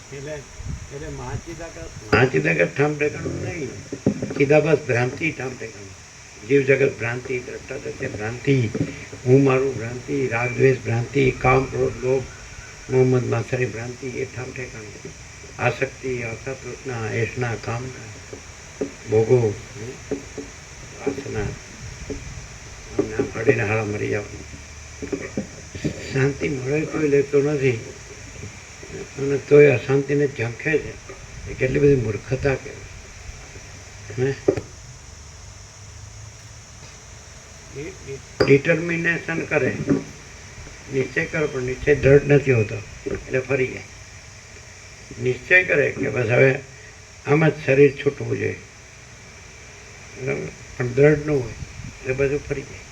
એટલે મહાચિદાગત ઠામ ઠેકાણું નહીં, ચિદાભાસ ભ્રાંતિ ઠામ ઠેકાણું. જીવ જગત ભ્રાંતિ, દ્રષ્ટા દ્રશ્ય ભ્રાંતિ, હું મારું ભ્રાંતિ, રાગ દ્વેષ ભ્રાંતિ, કામ ક્રોધ લોભ મોહમ્મદ માસરી ભ્રાંતિ એ ઠામ ઠેકાણું. આસક્તિ, આશા તૃષ્ણા, એષણા, કામના, ભોગો, વાસના અડીને હાળા મરી જવાનું. શાંતિ મળે કોઈ લેતો નથી અને તોય અશાંતિને ઝંખે છે. એ કેટલી બધી મૂર્ખતા કહેવાય. ડિટર્મિનેશન કરે, નિશ્ચય કરે પણ નિશ્ચય દ્રઢ નથી હોતો એટલે ફરી જાય. નિશ્ચય કરે કે બસ હવે આમ જ શરીર છૂટવું જોઈએ, બરાબર, પણ દ્રઢ ન હોય એટલે બધું ફરી જાય.